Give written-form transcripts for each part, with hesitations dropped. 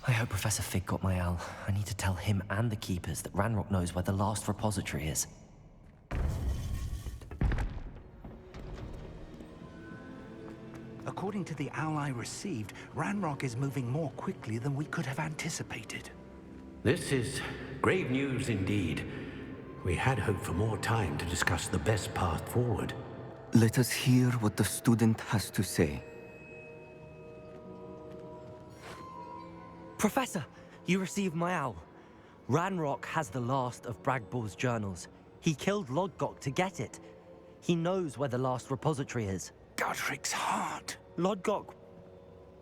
I hope Professor Fig got my owl. I need to tell him and the Keepers that Ranrock knows where the last repository is. According to the owl I received, Ranrock is moving more quickly than we could have anticipated. This is grave news indeed. We had hoped for more time to discuss the best path forward. Let us hear what the student has to say. Professor, you received my owl. Ranrock has the last of Bragbor's journals. He killed Lodgok to get it. He knows where the last repository is. Godric's heart. Lodgok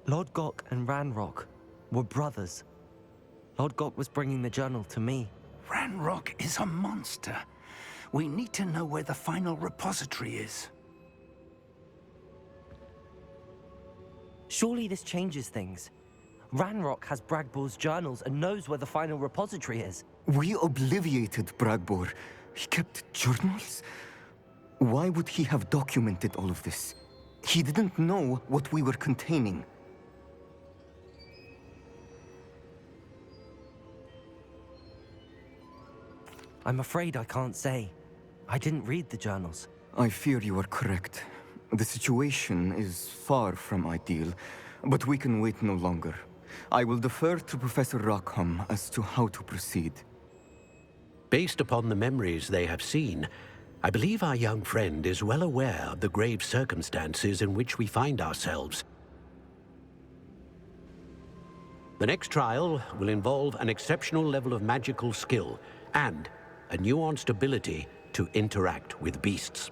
and Ranrock were brothers. Lodgok was bringing the journal to me. Ranrock is a monster. We need to know where the final repository is. Surely this changes things. Ranrock has Bragbor's journals and knows where the final repository is. We obliviated Bragbor. He kept journals? Why would he have documented all of this? He didn't know what we were containing. I'm afraid I can't say. I didn't read the journals. I fear you are correct. The situation is far from ideal, but we can wait no longer. I will defer to Professor Rackham as to how to proceed. Based upon the memories they have seen, I believe our young friend is well aware of the grave circumstances in which we find ourselves. The next trial will involve an exceptional level of magical skill and a nuanced ability to interact with beasts.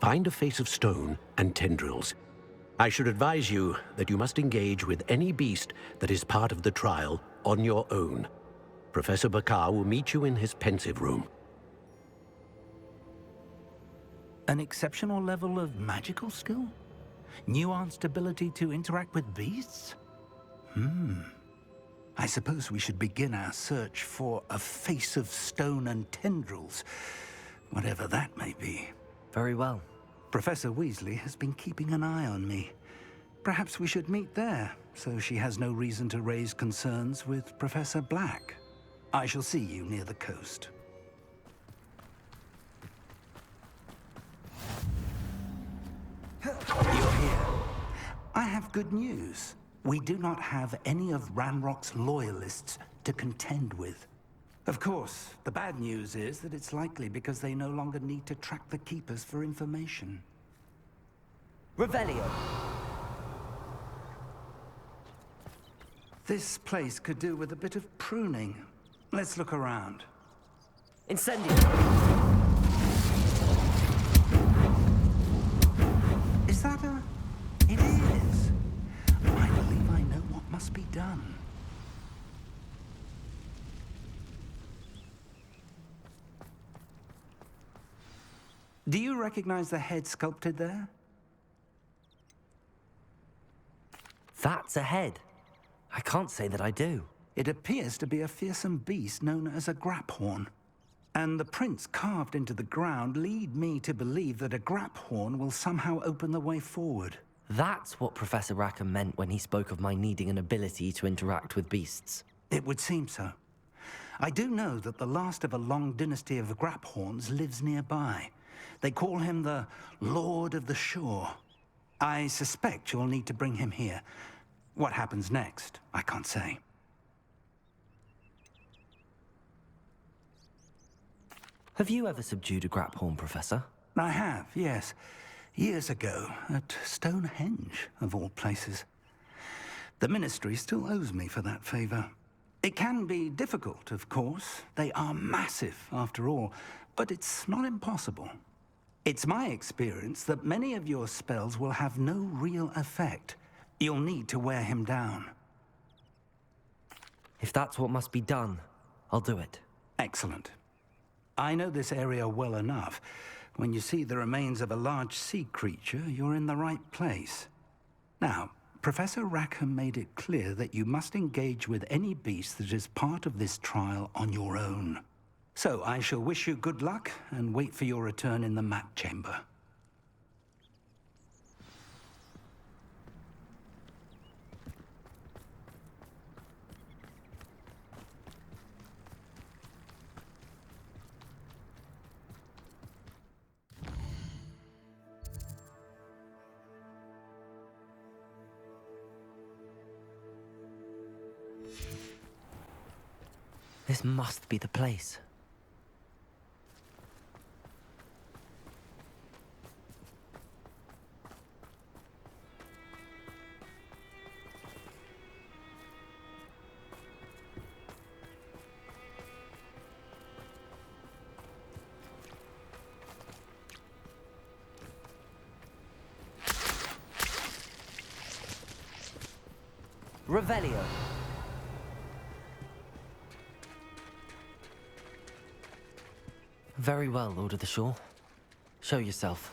Find a face of stone and tendrils. I should advise you that you must engage with any beast that is part of the trial on your own. Professor Bakar will meet you in his pensive room. An exceptional level of magical skill? Nuanced ability to interact with beasts? I suppose we should begin our search for a face of stone and tendrils, whatever that may be. Very well. Professor Weasley has been keeping an eye on me. Perhaps we should meet there, so she has no reason to raise concerns with Professor Black. I shall see you near the coast. You're here. I have good news. We do not have any of Ranrock's loyalists to contend with. Of course, the bad news is that it's likely because they no longer need to track the Keepers for information. Revelio. This place could do with a bit of pruning. Let's look around. Incendio. Is that a... It is. I believe I know what must be done. Do you recognize the head sculpted there? That's a head. I can't say that I do. It appears to be a fearsome beast known as a Graphorn. And the prints carved into the ground lead me to believe that a Graphorn will somehow open the way forward. That's what Professor Rackham meant when he spoke of my needing an ability to interact with beasts. It would seem so. I do know that the last of a long dynasty of Graphorns lives nearby. They call him the Lord of the Shore. I suspect you'll need to bring him here. What happens next, I can't say. Have you ever subdued a Graphorn, Professor? I have, yes. Years ago, at Stonehenge, of all places. The Ministry still owes me for that favor. It can be difficult, of course. They are massive, after all, but it's not impossible. It's my experience that many of your spells will have no real effect. You'll need to wear him down. If that's what must be done, I'll do it. Excellent. I know this area well enough. When you see the remains of a large sea creature, you're in the right place. Now, Professor Rackham made it clear that you must engage with any beast that is part of this trial on your own. So I shall wish you good luck and wait for your return in the map chamber. This must be the place. Revelio. Very well, Lord of the Shore. Show yourself.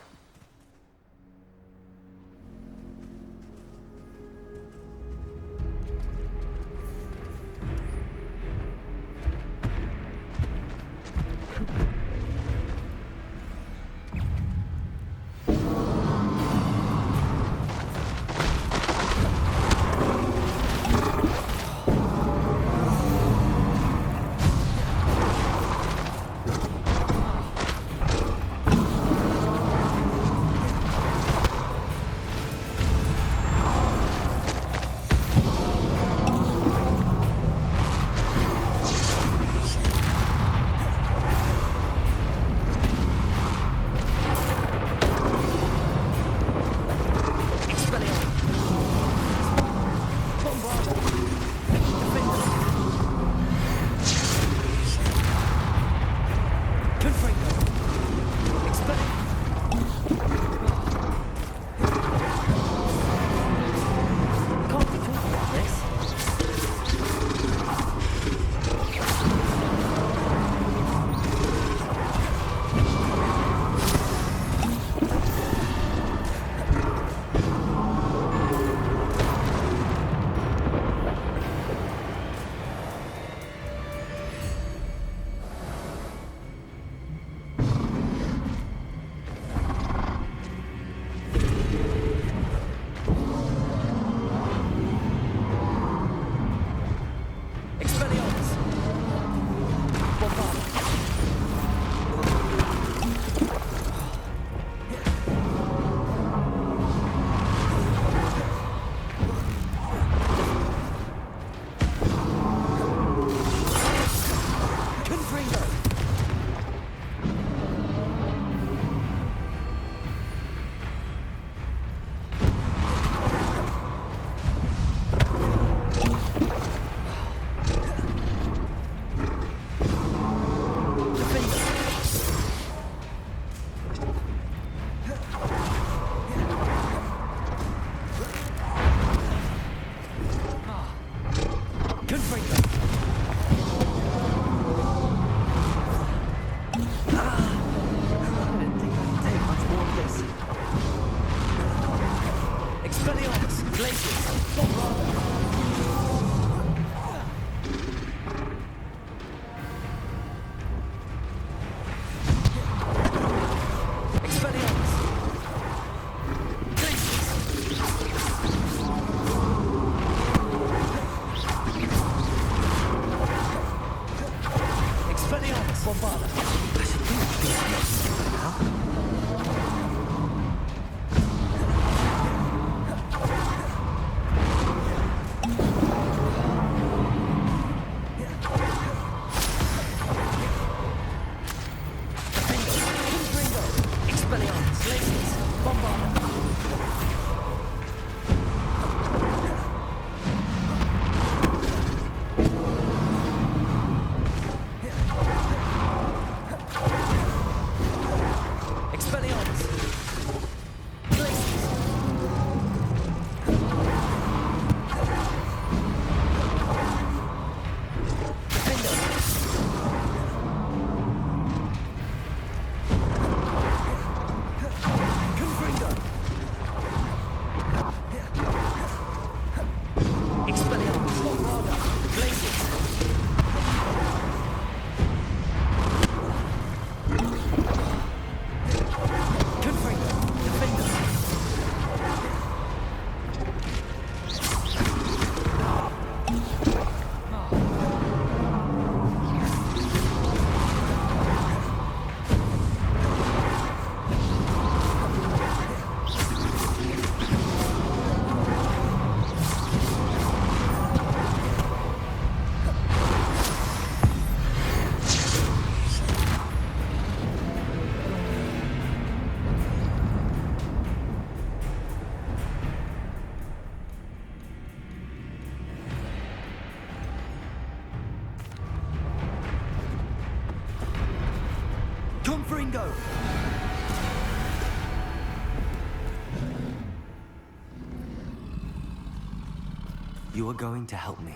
You are going to help me.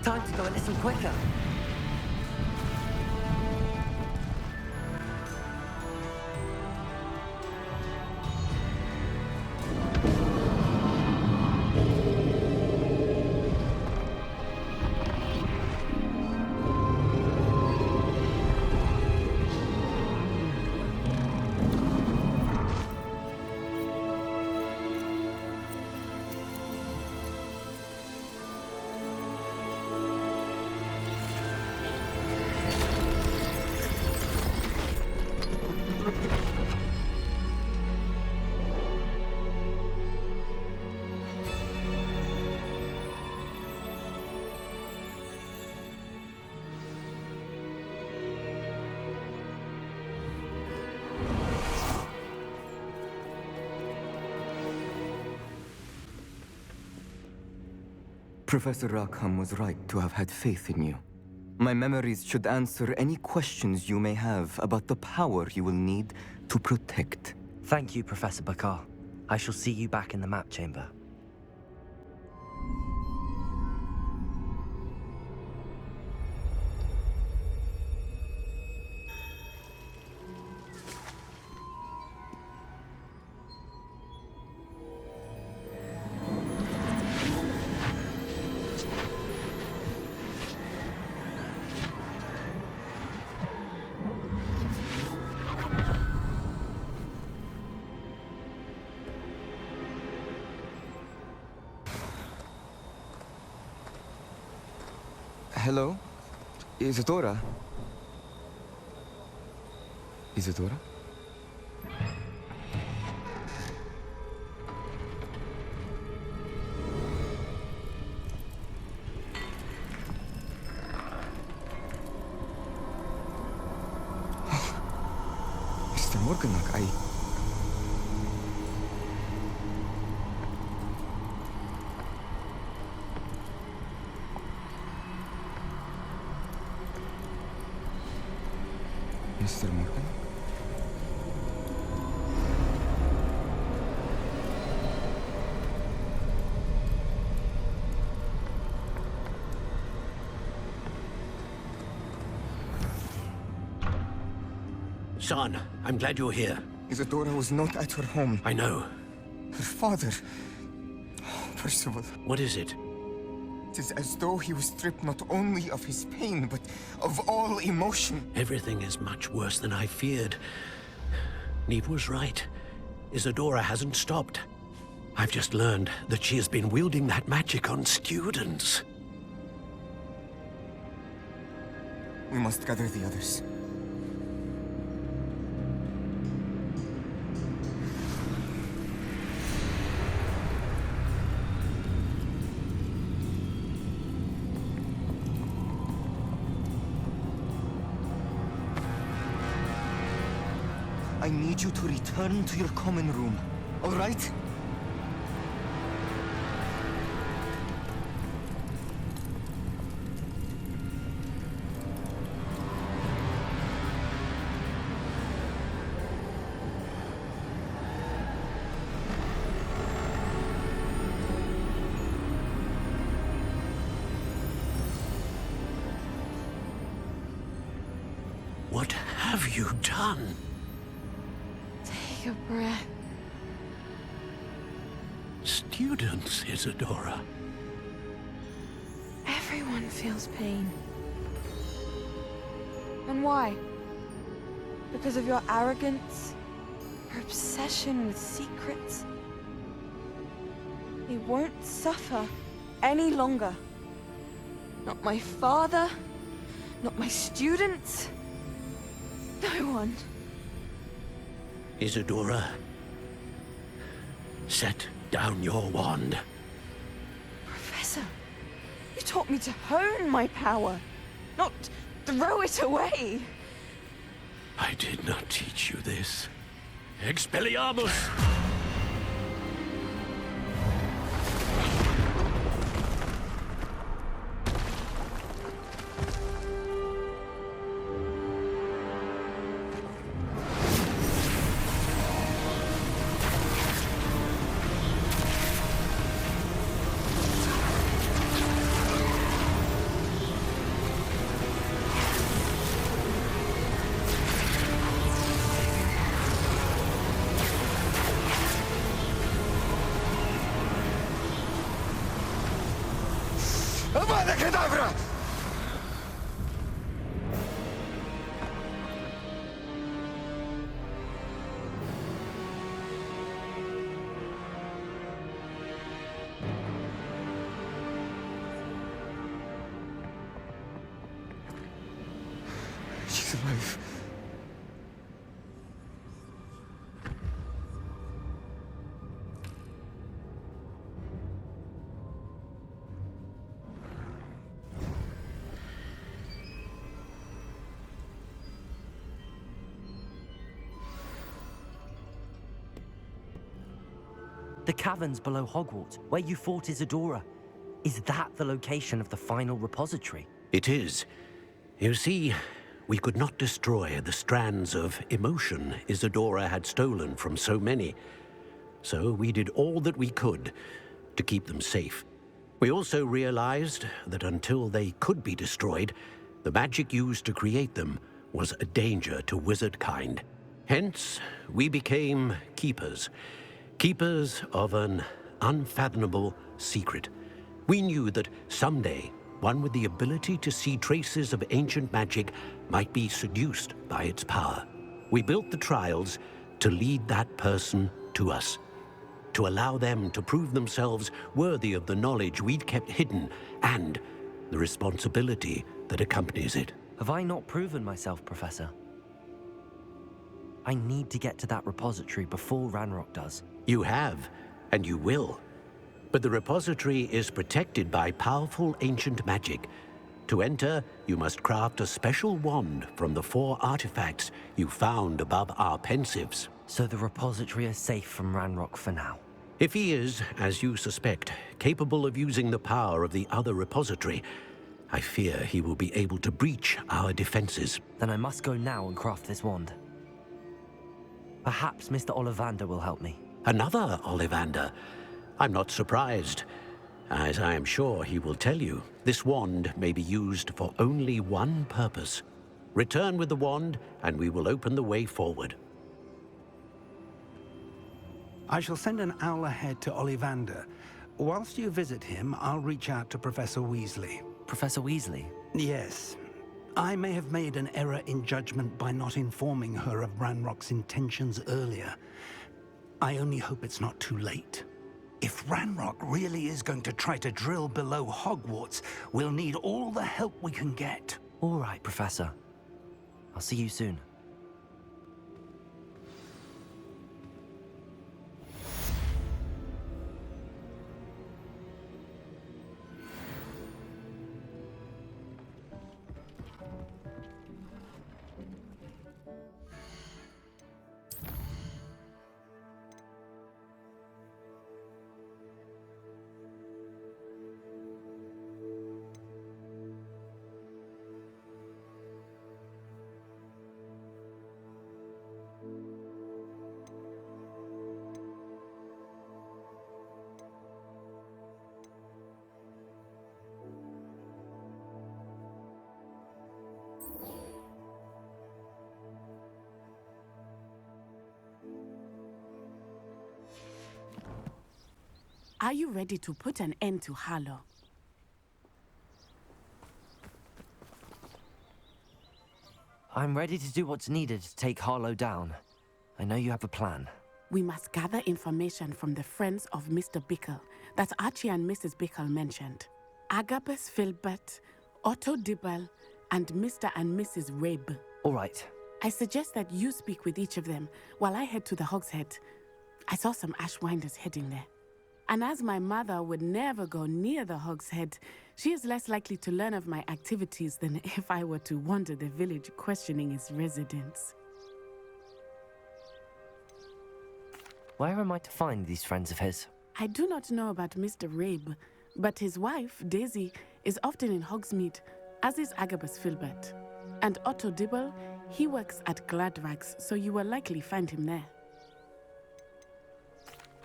Time to go a little quicker. Professor Rackham was right to have had faith in you. My memories should answer any questions you may have about the power you will need to protect. Thank you, Professor Bakar. I shall see you back in the map chamber. Hello? Isadora? Isadora? Mr. Morganach, Mr. Morgan? Son, I'm glad you're here. Isadora was not at her home. I know. Her father... Percival. What is it? It is as though he was stripped not only of his pain, but of all emotion. Everything is much worse than I feared. Neve was right. Isadora hasn't stopped. I've just learned that she has been wielding that magic on students. We must gather the others. I need you to return to your common room, all right? What have you done? Take a breath. Students, Isadora. Everyone feels pain. And why? Because of your arrogance? Your obsession with secrets? They won't suffer any longer. Not my father. Not my students. No one. Isadora, set down your wand. Professor, you taught me to hone my power, not throw it away. I did not teach you this. Expelliarmus! Avada Kedavra! She's alive. The caverns below Hogwarts, where you fought Isadora. Is that the location of the final repository? It is. You see, we could not destroy the strands of emotion Isadora had stolen from so many. So we did all that we could to keep them safe. We also realized that until they could be destroyed, the magic used to create them was a danger to wizard kind. Hence, we became keepers. Keepers of an unfathomable secret. We knew that someday, one with the ability to see traces of ancient magic might be seduced by its power. We built the trials to lead that person to us, to allow them to prove themselves worthy of the knowledge we'd kept hidden and the responsibility that accompanies it. Have I not proven myself, Professor? I need to get to that repository before Ranrock does. You have, and you will. But the repository is protected by powerful ancient magic. To enter, you must craft a special wand from the 4 artifacts you found above our pensives. So the repository is safe from Ranrock for now. If he is, as you suspect, capable of using the power of the other repository, I fear he will be able to breach our defenses. Then I must go now and craft this wand. Perhaps Mr. Ollivander will help me. Another Ollivander? I'm not surprised. As I am sure he will tell you, this wand may be used for only one purpose. Return with the wand, and we will open the way forward. I shall send an owl ahead to Ollivander. Whilst you visit him, I'll reach out to Professor Weasley. Professor Weasley? Yes. I may have made an error in judgment by not informing her of Ranrock's intentions earlier. I only hope it's not too late. If Ranrock really is going to try to drill below Hogwarts, we'll need all the help we can get. All right, Professor. I'll see you soon. Are you ready to put an end to Harlow? I'm ready to do what's needed to take Harlow down. I know you have a plan. We must gather information from the friends of Mr. Bickle that Archie and Mrs. Bickle mentioned. Agabus Filbert, Otto Dibble, and Mr. and Mrs. Rabe. All right. I suggest that you speak with each of them while I head to the Hogshead. I saw some Ashwinders heading there. And as my mother would never go near the Hogshead, she is less likely to learn of my activities than if I were to wander the village questioning its residents. Where am I to find these friends of his? I do not know about Mr. Rabe, but his wife, Daisy, is often in Hogsmeade, as is Agabus Filbert. And Otto Dibble, he works at Gladrags, so you will likely find him there.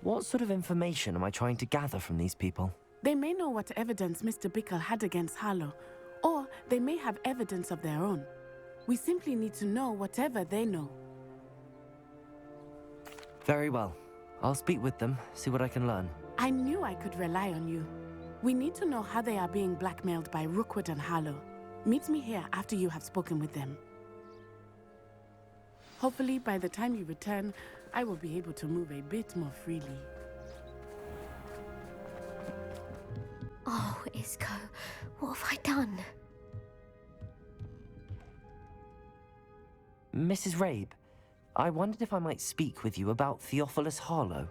What sort of information am I trying to gather from these people? They may know what evidence Mr. Bickle had against Harlow, or they may have evidence of their own. We simply need to know whatever they know. Very well. I'll speak with them, see what I can learn. I knew I could rely on you. We need to know how they are being blackmailed by Rookwood and Harlow. Meet me here after you have spoken with them. Hopefully, by the time you return, I will be able to move a bit more freely. Oh, Isco, what have I done? Mrs. Rabe, I wondered if I might speak with you about Theophilus Harlow.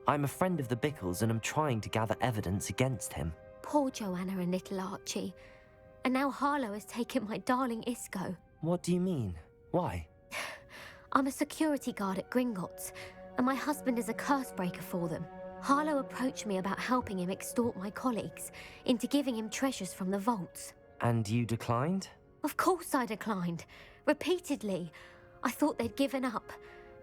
I'm a friend of the Bickles and am trying to gather evidence against him. Poor Joanna and little Archie. And now Harlow has taken my darling Isco. What do you mean? Why? I'm a security guard at Gringotts, and my husband is a curse breaker for them. Harlow approached me about helping him extort my colleagues into giving him treasures from the vaults. And you declined? Of course I declined. Repeatedly. I thought they'd given up,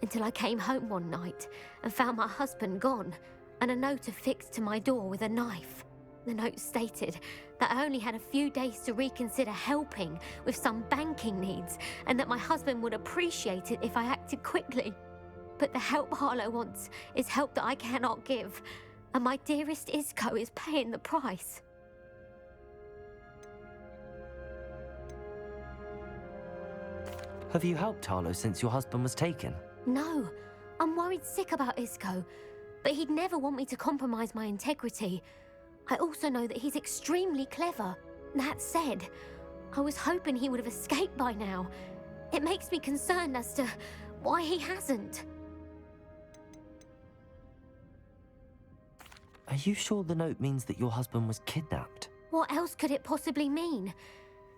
until I came home one night and found my husband gone, and a note affixed to my door with a knife. The note stated that I only had a few days to reconsider helping with some banking needs, and that my husband would appreciate it if I acted quickly. But the help Harlow wants is help that I cannot give, and my dearest Isco is paying the price. Have you helped Harlow since your husband was taken? No, I'm worried sick about Isco, but he'd never want me to compromise my integrity. I also know that he's extremely clever. That said, I was hoping he would have escaped by now. It makes me concerned as to why he hasn't. Are you sure the note means that your husband was kidnapped? What else could it possibly mean?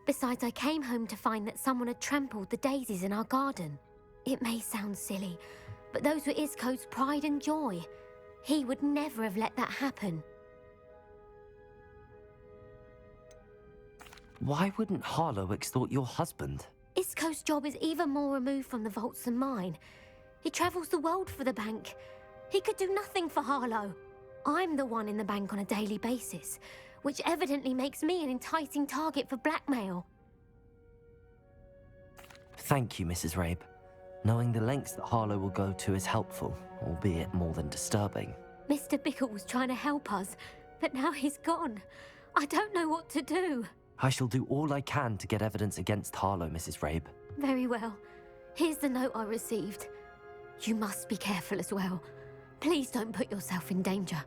Besides, I came home to find that someone had trampled the daisies in our garden. It may sound silly, but those were Isco's pride and joy. He would never have let that happen. Why wouldn't Harlow extort your husband? Isco's job is even more removed from the vaults than mine. He travels the world for the bank. He could do nothing for Harlow. I'm the one in the bank on a daily basis, which evidently makes me an enticing target for blackmail. Thank you, Mrs. Rabe. Knowing the lengths that Harlow will go to is helpful, albeit more than disturbing. Mr. Bickle was trying to help us, but now he's gone. I don't know what to do. I shall do all I can to get evidence against Harlow, Mrs. Rabe. Very well. Here's the note I received. You must be careful as well. Please don't put yourself in danger.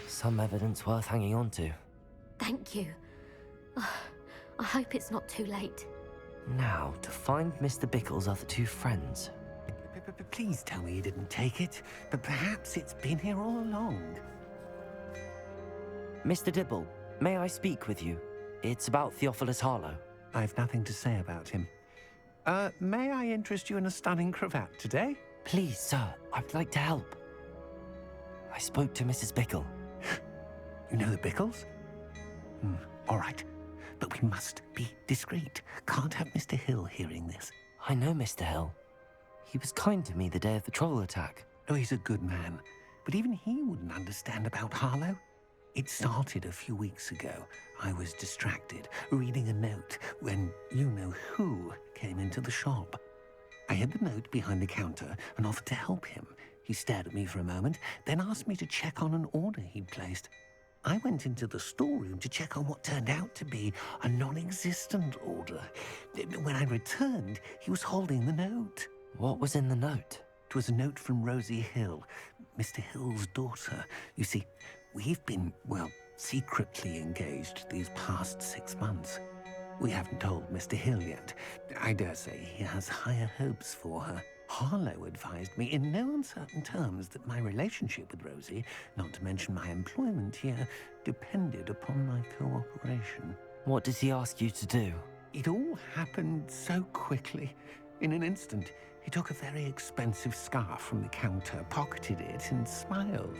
Some evidence worth hanging on to. Thank you. I hope it's not too late. Now, to find Mr. Bickle's other two friends. Please tell me you didn't take it, but perhaps it's been here all along. Mr. Dibble, may I speak with you? It's about Theophilus Harlow. I've nothing to say about him. May I interest you in a stunning cravat today? Please, sir, I'd like to help. I spoke to Mrs. Bickle. You know the Bickles? All right, but we must be discreet. Can't have Mr. Hill hearing this. I know Mr. Hill. He was kind to me the day of the troll attack. Oh, he's a good man, but even he wouldn't understand about Harlow. It started a few weeks ago. I was distracted, reading a note, when you-know-who came into the shop. I hid the note behind the counter and offered to help him. He stared at me for a moment, then asked me to check on an order he'd placed. I went into the storeroom to check on what turned out to be a non-existent order. When I returned, he was holding the note. What was in the note? It was a note from Rosie Hill, Mr. Hill's daughter. You see, we've been, well, secretly engaged these past 6 months. We haven't told Mr. Hill yet. I dare say he has higher hopes for her. Harlow advised me in no uncertain terms that my relationship with Rosie, not to mention my employment here, depended upon my cooperation. What did he ask you to do? It all happened so quickly. In an instant, he took a very expensive scarf from the counter, pocketed it, and smiled.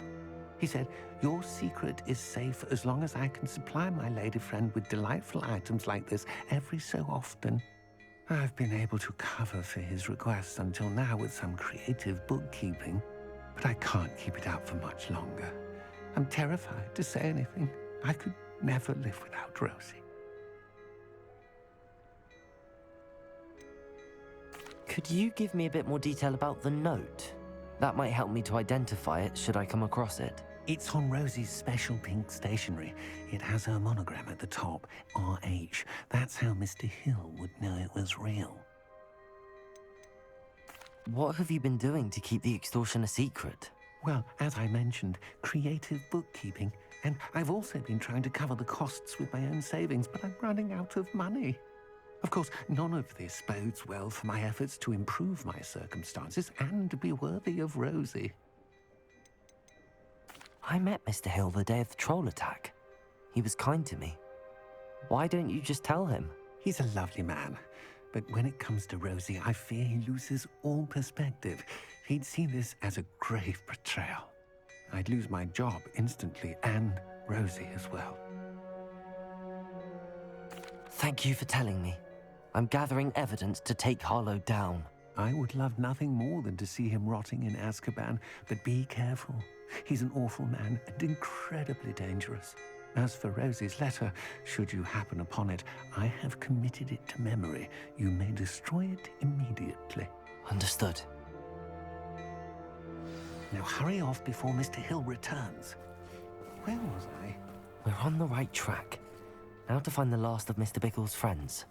He said, "Your secret is safe as long as I can supply my lady friend with delightful items like this every so often." I've been able to cover for his requests until now with some creative bookkeeping, but I can't keep it up for much longer. I'm terrified to say anything. I could never live without Rosie. Could you give me a bit more detail about the note? That might help me to identify it should I come across it. It's on Rosie's special pink stationery. It has her monogram at the top, RH. That's how Mr. Hill would know it was real. What have you been doing to keep the extortion a secret? Well, as I mentioned, creative bookkeeping. And I've also been trying to cover the costs with my own savings, but I'm running out of money. Of course, none of this bodes well for my efforts to improve my circumstances and be worthy of Rosie. I met Mr. Hill the day of the troll attack. He was kind to me. Why don't you just tell him? He's a lovely man, but when it comes to Rosie, I fear he loses all perspective. He'd see this as a grave betrayal. I'd lose my job instantly, and Rosie as well. Thank you for telling me. I'm gathering evidence to take Harlow down. I would love nothing more than to see him rotting in Azkaban, but be careful. He's an awful man and incredibly dangerous. As for Rosie's letter, should you happen upon it, I have committed it to memory. You may destroy it immediately. Understood. Now hurry off before Mr. Hill returns. Where was I? We're on the right track. Now to find the last of Mr. Bickle's friends.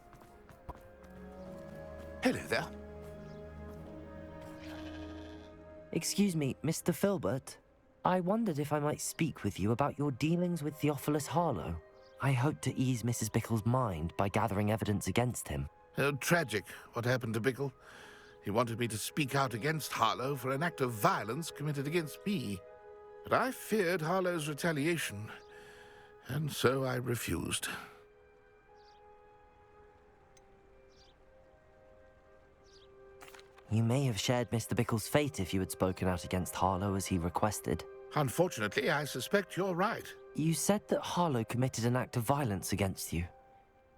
Hello there. Excuse me, Mr. Filbert. I wondered if I might speak with you about your dealings with Theophilus Harlow. I hope to ease Mrs. Bickle's mind by gathering evidence against him. Tragic, what happened to Bickle. He wanted me to speak out against Harlow for an act of violence committed against me. But I feared Harlow's retaliation, and so I refused. You may have shared Mr. Bickle's fate if you had spoken out against Harlow as he requested. Unfortunately, I suspect you're right. You said that Harlow committed an act of violence against you.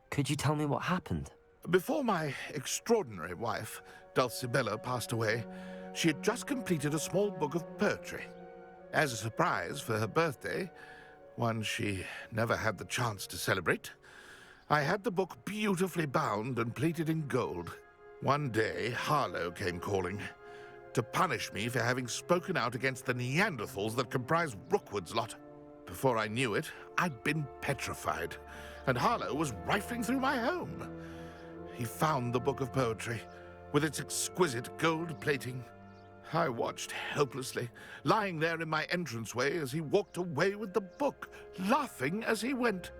Could you tell me what happened? Before my extraordinary wife, Dulcibella, passed away, she had just completed a small book of poetry. As a surprise for her birthday, one she never had the chance to celebrate, I had the book beautifully bound and plated in gold. One day, Harlow came calling to punish me for having spoken out against the Neanderthals that comprise Rookwood's lot. Before I knew it, I'd been petrified, and Harlow was rifling through my home. He found the book of poetry, with its exquisite gold plating. I watched helplessly, lying there in my entranceway as he walked away with the book, laughing as he went.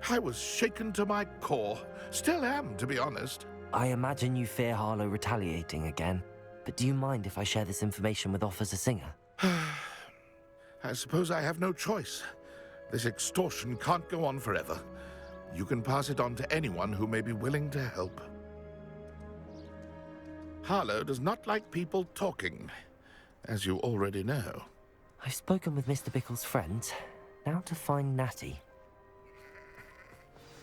I was shaken to my core. Still am, to be honest. I imagine you fear Harlow retaliating again, but do you mind if I share this information with Officer Singer? I suppose I have no choice. This extortion can't go on forever. You can pass it on to anyone who may be willing to help. Harlow does not like people talking, as you already know. I've spoken with Mr. Bickle's friends. Now to find Natty.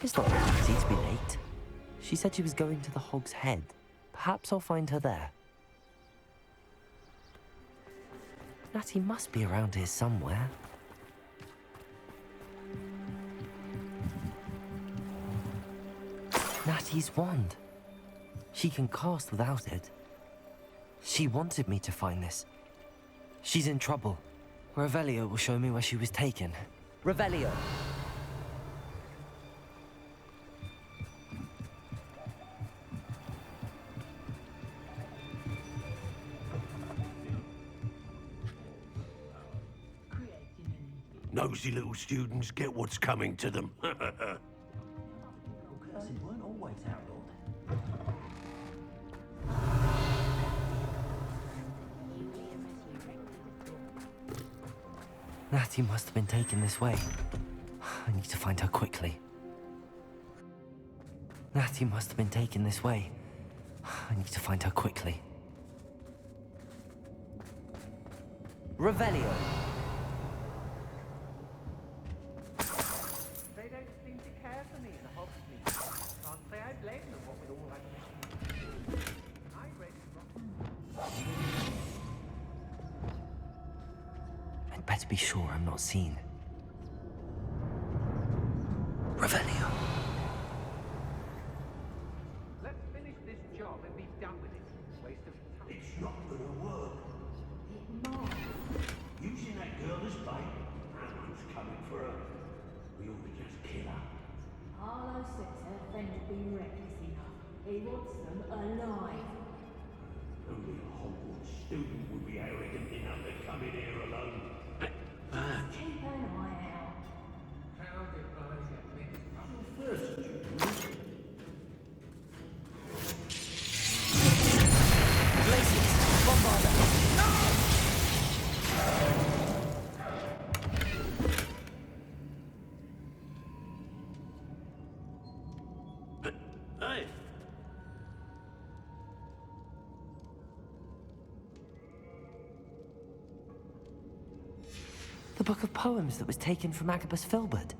It's not that easy to be late. She said she was going to the Hog's Head. Perhaps I'll find her there. Natty must be around here somewhere. Natty's wand. She can cast without it. She wanted me to find this. She's in trouble. Revelio will show me where she was taken. Revelio! Nosy little students get what's coming to them. Weren't always outlawed. Natty must have been taken this way. I need to find her quickly. Natty must have been taken this way. I need to find her quickly. Revelio! They don't seem to care for me in the Hogsmeade. Can't say I blame them, what with all that. I read I'd better be sure I'm not seen. Revelio. Let's finish this job and be done with it. Waste of time. It's not gonna work. Using that girl as bait, that one's coming for her. We ought to just kill her. Harlow says her friend had been reckless enough. He wants them alive. Only a Hogwarts student would be arrogant enough to come in here alone. Keep an eye out. How devised it, Glacius! Bombarda! Hey! The book of poems that was taken from Agabus Filbert.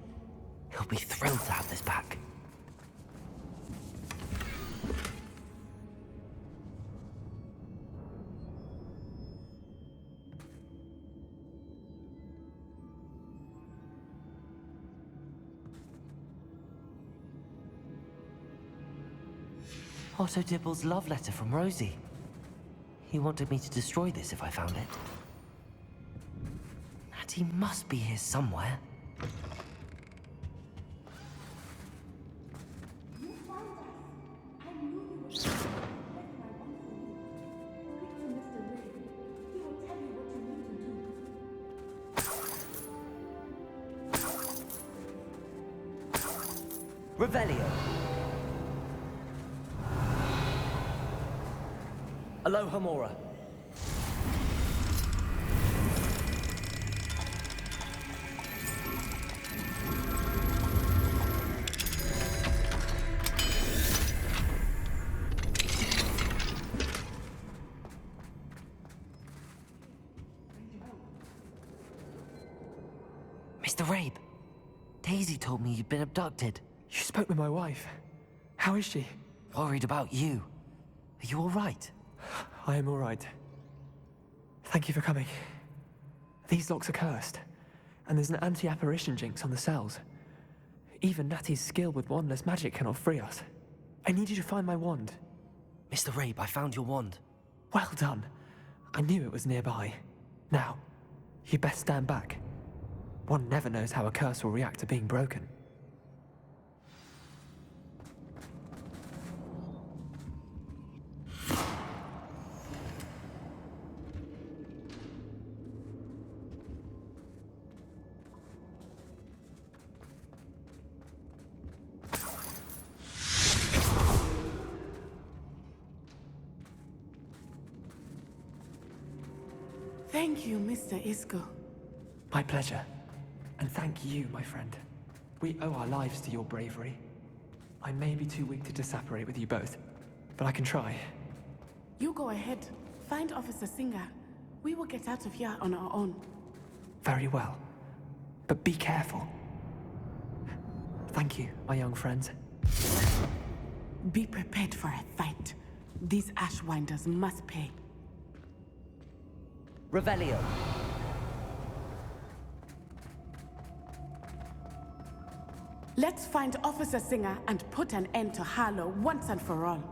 He'll be thrilled to have this back. Otto Dibble's love letter from Rosie. He wanted me to destroy this if I found it. Natty must be here somewhere. You found us. I knew you would. That's my one for you. Speak to Mr. Ridley. He will tell you what you need to do. Revelio. Aloha Mora. Mr. Rabe, Daisy told me you'd been abducted. You spoke with my wife. How is she? Worried about you. Are you all right? I am all right. Thank you for coming. These locks are cursed, and there's an anti-apparition jinx on the cells. Even Natty's skill with wandless magic cannot free us. I need you to find my wand. Mr. Rabe, I found your wand. Well done. I knew it was nearby. Now, you best stand back. One never knows how a curse will react to being broken. Thank you, Mr. Isco. My pleasure. And thank you, my friend. We owe our lives to your bravery. I may be too weak to disapparate with you both, but I can try. You go ahead. Find Officer Singer. We will get out of here on our own. Very well. But be careful. Thank you, my young friends. Be prepared for a fight. These Ashwinders must pay. Let's find Officer Singer and put an end to Harlow once and for all.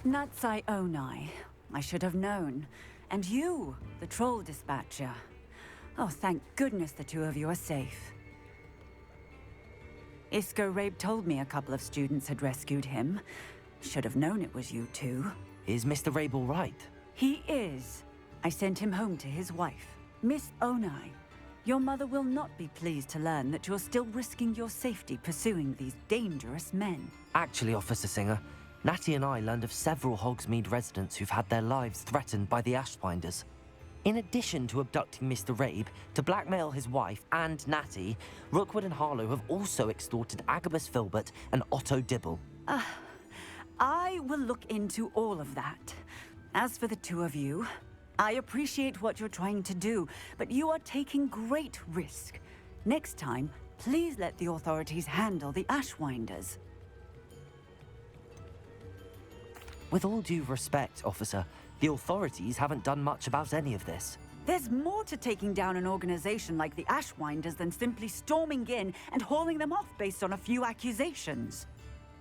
Natsai Onai. I should have known. And you, the troll dispatcher. Oh, thank goodness the two of you are safe. Isco Rabe told me a couple of students had rescued him. Should have known it was you two. Is Mr. Rabe all right? He is. I sent him home to his wife. Miss Onai, your mother will not be pleased to learn that you're still risking your safety pursuing these dangerous men. Actually, Officer Singer, Natty and I learned of several Hogsmeade residents who've had their lives threatened by the Ashwinders. In addition to abducting Mr. Rabe, to blackmail his wife and Natty, Rookwood and Harlow have also extorted Agabus Filbert and Otto Dibble. I will look into all of that. As for the two of you, I appreciate what you're trying to do, but you are taking great risk. Next time, please let the authorities handle the Ashwinders. With all due respect, officer, the authorities haven't done much about any of this. There's more to taking down an organization like the Ashwinders than simply storming in and hauling them off based on a few accusations.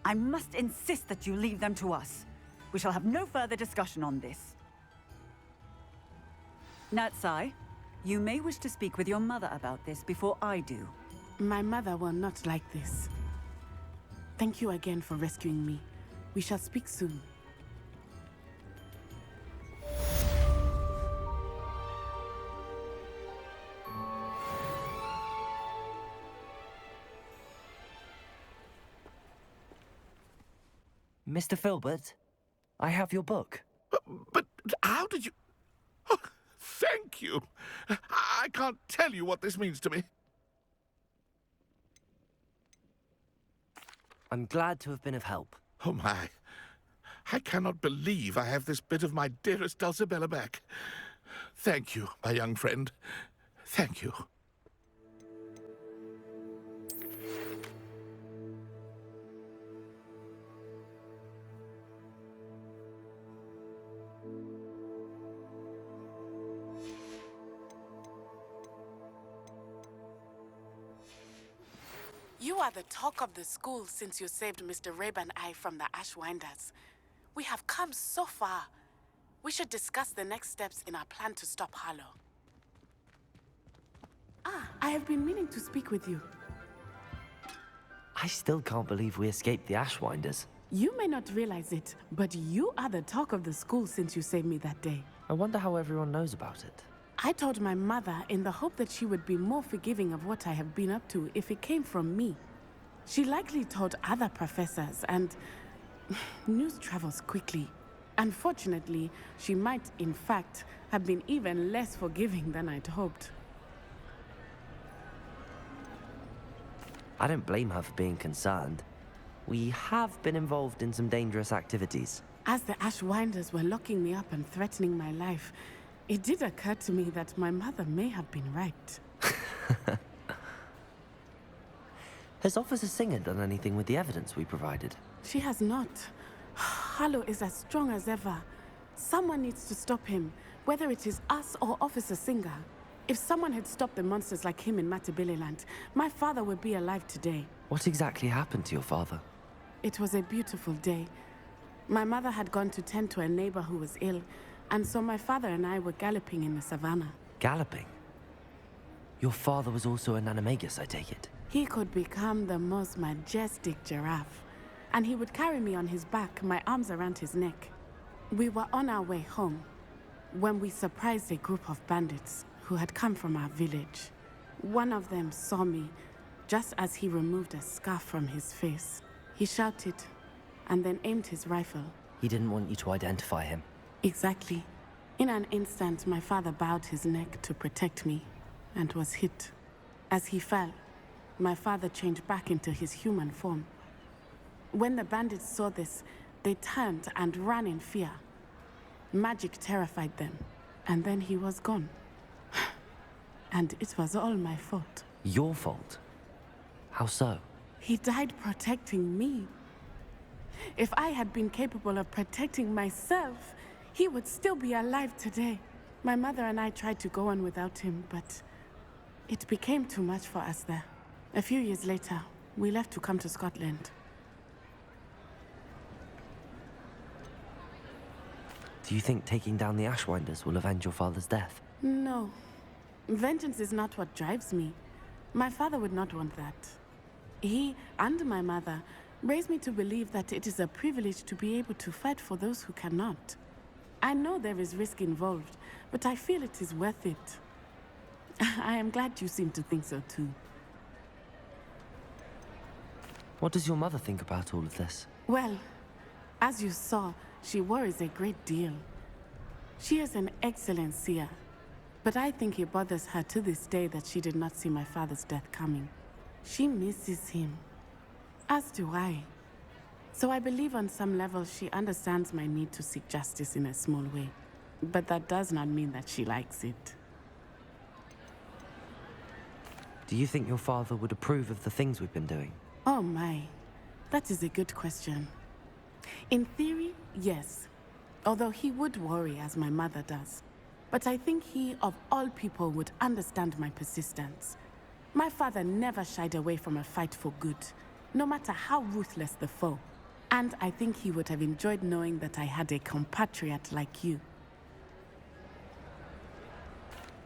I must insist that you leave them to us. We shall have no further discussion on this. Natsai, you may wish to speak with your mother about this before I do. My mother will not like this. Thank you again for rescuing me. We shall speak soon. Mr. Filbert, I have your book. But how did you... Oh, thank you. I can't tell you what this means to me. I'm glad to have been of help. Oh, my. I cannot believe I have this bit of my dearest Dulcibella back. Thank you, my young friend. Thank you. You are the talk of the school since you saved Mr. Rabe and I from the Ashwinders. We have come so far. We should discuss the next steps in our plan to stop Harlow. I have been meaning to speak with you. I still can't believe we escaped the Ashwinders. You may not realize it, but you are the talk of the school since you saved me that day. I wonder how everyone knows about it. I told my mother in the hope that she would be more forgiving of what I have been up to if it came from me. She likely told other professors, and news travels quickly. Unfortunately, she might, in fact, have been even less forgiving than I'd hoped. I don't blame her for being concerned. We have been involved in some dangerous activities. As the Ashwinders were locking me up and threatening my life, it did occur to me that my mother may have been right. Has Officer Singer done anything with the evidence we provided? She has not. Harlow is as strong as ever. Someone needs to stop him, whether it is us or Officer Singer. If someone had stopped the monsters like him in Matabeleland, my father would be alive today. What exactly happened to your father? It was a beautiful day. My mother had gone to tend to a neighbor who was ill, and so my father and I were galloping in the savannah. Galloping? Your father was also an animagus, I take it? He could become the most majestic giraffe, and he would carry me on his back, my arms around his neck. We were on our way home when we surprised a group of bandits who had come from our village. One of them saw me just as he removed a scarf from his face. He shouted and then aimed his rifle. He didn't want you to identify him. Exactly. In an instant, my father bowed his neck to protect me and was hit. As he fell, my father changed back into his human form. When the bandits saw this, they turned and ran in fear. Magic terrified them, and then he was gone. And it was all my fault. Your fault? How so? He died protecting me. If I had been capable of protecting myself, he would still be alive today. My mother and I tried to go on without him, but it became too much for us there. A few years later, we left to come to Scotland. Do you think taking down the Ashwinders will avenge your father's death? No. Vengeance is not what drives me. My father would not want that. He and my mother raised me to believe that it is a privilege to be able to fight for those who cannot. I know there is risk involved, but I feel it is worth it. I am glad you seem to think so too. What does your mother think about all of this? Well, as you saw, she worries a great deal. She is an excellent seer, but I think it bothers her to this day that she did not see my father's death coming. She misses him, as do I. So I believe on some level she understands my need to seek justice in a small way. But that does not mean that she likes it. Do you think your father would approve of the things we've been doing? Oh my, that is a good question. In theory, yes. Although he would worry as my mother does. But I think he, of all people, would understand my persistence. My father never shied away from a fight for good, no matter how ruthless the foe. And I think he would have enjoyed knowing that I had a compatriot like you.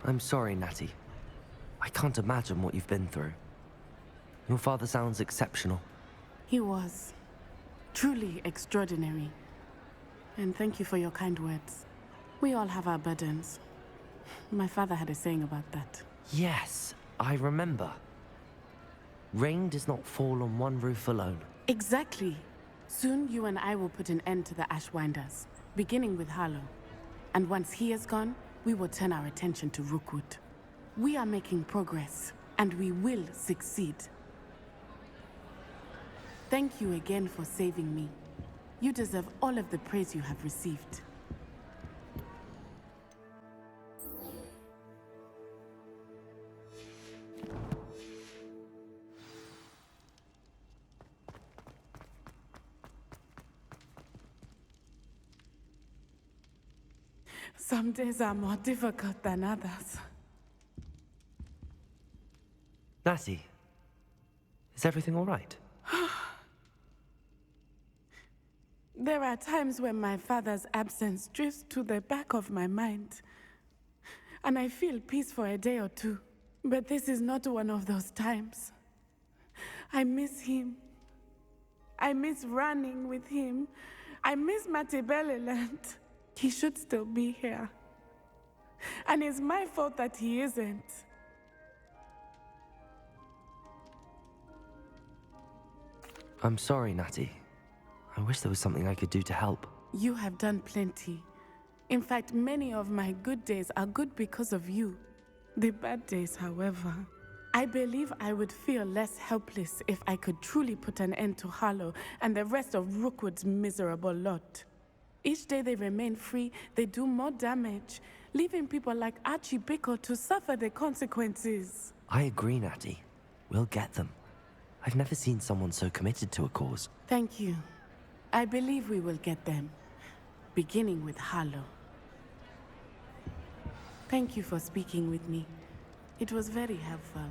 I'm sorry, Natty. I can't imagine what you've been through. Your father sounds exceptional. He was. Truly extraordinary. And thank you for your kind words. We all have our burdens. My father had a saying about that. Yes, I remember. Rain does not fall on one roof alone. Exactly. Soon you and I will put an end to the Ashwinders, beginning with Harlow. And once he is gone, we will turn our attention to Rookwood. We are making progress, and we will succeed. Thank you again for saving me. You deserve all of the praise you have received. Some days are more difficult than others. Natty, is everything all right? There are times when my father's absence drifts to the back of my mind, and I feel peace for a day or two. But this is not one of those times. I miss him. I miss running with him. I miss Matabeleland. He should still be here. And it's my fault that he isn't. I'm sorry, Natty. I wish there was something I could do to help. You have done plenty. In fact, many of my good days are good because of you. The bad days, however. I believe I would feel less helpless if I could truly put an end to Harlow and the rest of Rookwood's miserable lot. Each day they remain free, they do more damage, leaving people like Archie Bickle to suffer the consequences. I agree, Natty. We'll get them. I've never seen someone so committed to a cause. Thank you. I believe we will get them, beginning with Harlow. Thank you for speaking with me. It was very helpful.